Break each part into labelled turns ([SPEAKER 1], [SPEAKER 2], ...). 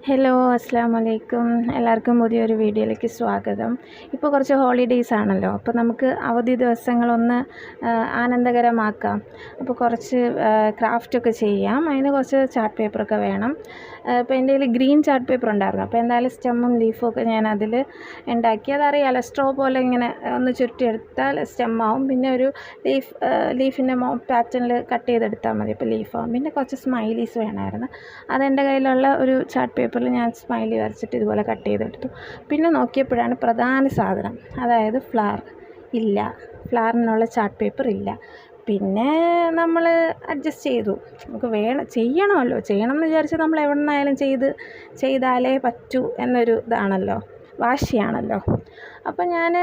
[SPEAKER 1] Hello അസ്സാം വലൈക്കും. എല്ലാവർക്കും പുതിയൊരു വീഡിയോയിലേക്ക് സ്വാഗതം. ഇപ്പോൾ കുറച്ച് ഹോളിഡേയ്സ് ആണല്ലോ, അപ്പോൾ നമുക്ക് അവധി ദിവസങ്ങളൊന്ന് ആനന്ദകരമാക്കാം. അപ്പോൾ കുറച്ച് ക്രാഫ്റ്റൊക്കെ ചെയ്യാം. അതിന് കുറച്ച് ചാർട്ട് പേപ്പറൊക്കെ വേണം. ഇപ്പോൾ എൻ്റെ കയ്യിൽ ഗ്രീൻ ചാർട്ട് പേപ്പർ ഉണ്ടായിരുന്നു. അപ്പോൾ എന്തായാലും സ്റ്റെമ്മും ലീഫും ഒക്കെ ഞാൻ അതിൽ ഉണ്ടാക്കി. അതറിയാമല്ലോ, സ്ട്രോ പോലെ ഇങ്ങനെ ഒന്ന് ചുരുട്ടിയെടുത്താൽ സ്റ്റെമ്മാവും. പിന്നെ ഒരു ലീഫിൻ്റെ പാറ്റേണിൽ കട്ട് ചെയ്തെടുത്താൽ മതി, ഇപ്പോൾ ലീഫാവും. പിന്നെ കുറച്ച് സ്മൈലീസ് വേണമായിരുന്നു. അതെൻ്റെ കയ്യിലുള്ള ഒരു ചാർട്ട് പേപ്പറിൽ ഞാൻ സ്മൈലി വരച്ചിട്ട് ഇതുപോലെ കട്ട് ചെയ്തെടുത്തു. പിന്നെ നോക്കിയപ്പോഴാണ് പ്രധാന സാധനം, അതായത് ഫ്ലവർ ഇല്ല. ഫ്ലവറിനുള്ള ചാർട്ട് പേപ്പർ ഇല്ല. പിന്നെ നമ്മൾ അഡ്ജസ്റ്റ് ചെയ്തു. നമുക്ക് ചെയ്യണമല്ലോ, ചെയ്യണം എന്ന് വിചാരിച്ച് നമ്മൾ എവിടെ നിന്നായാലും ചെയ്താലേ പറ്റൂ എന്നൊരു ഇതാണല്ലോ, വാശിയാണല്ലോ. അപ്പോൾ ഞാൻ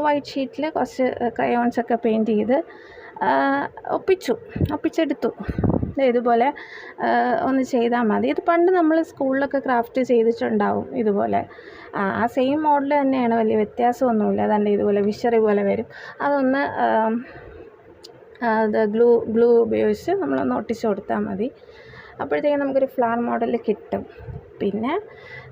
[SPEAKER 1] വൈറ്റ് ഷീറ്റിൽ കുറച്ച് ക്രയോൺസൊക്കെ പെയിൻറ്റ് ചെയ്ത് ഒപ്പിച്ചെടുത്തു. ഇതുപോലെ ഒന്ന് ചെയ്താൽ മതി. ഇത് പണ്ട് നമ്മൾ സ്കൂളിലൊക്കെ ക്രാഫ്റ്റ് ചെയ്തിട്ടുണ്ടാവും ഇതുപോലെ. ആ സെയിം മോഡൽ തന്നെയാണ്, വലിയ വ്യത്യാസമൊന്നുമില്ല. അതുകൊണ്ട് ഇതുപോലെ വിഷറി പോലെ വരും. അതൊന്ന് ഗ്ലൂ ഉപയോഗിച്ച് നമ്മളൊന്ന് ഒട്ടിച്ച് കൊടുത്താൽ മതി. അപ്പോഴത്തേക്കും നമുക്കൊരു ഫ്ലവർ മോഡൽ കിട്ടും. പിന്നെ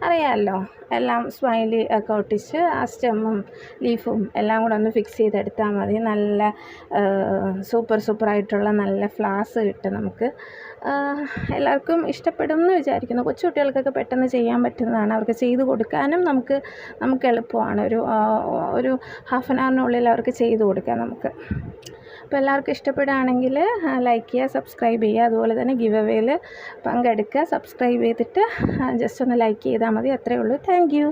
[SPEAKER 1] അറിയാമല്ലോ, എല്ലാം സ്മൈലി ഒക്കെ ഒട്ടിച്ച് ആ സ്റ്റെമ്മും ലീഫും എല്ലാം കൂടെ ഒന്ന് ഫിക്സ് ചെയ്തെടുത്താൽ മതി. നല്ല സൂപ്പറായിട്ടുള്ള നല്ല ഫ്ലവേഴ്സ് കിട്ടും നമുക്ക്. എല്ലാവർക്കും ഇഷ്ടപ്പെടും എന്ന് വിചാരിക്കുന്നു. കൊച്ചുകുട്ടികൾക്കൊക്കെ പെട്ടെന്ന് ചെയ്യാൻ പറ്റുന്നതാണ്. അവർക്ക് ചെയ്ത് കൊടുക്കാനും നമുക്ക് എളുപ്പമാണ്. ഒരു ഹാഫ് ആൻ അവറിനുള്ളിൽ അവർക്ക് ചെയ്ത് കൊടുക്കാം നമുക്ക്. അപ്പോൾ എല്ലാവർക്കും ഇഷ്ടപ്പെടുകയാണെങ്കിൽ ലൈക്ക് ചെയ്യുക, സബ്സ്ക്രൈബ് ചെയ്യുക. അതുപോലെ തന്നെ ഗിവ് അവേയിൽ പങ്കെടുക്കുക. സബ്സ്ക്രൈബ് ചെയ്തിട്ട് ജസ്റ്റ് ഒന്ന് ലൈക്ക് ചെയ്താൽ മതി. അത്രയേ ഉള്ളൂ. Thank you.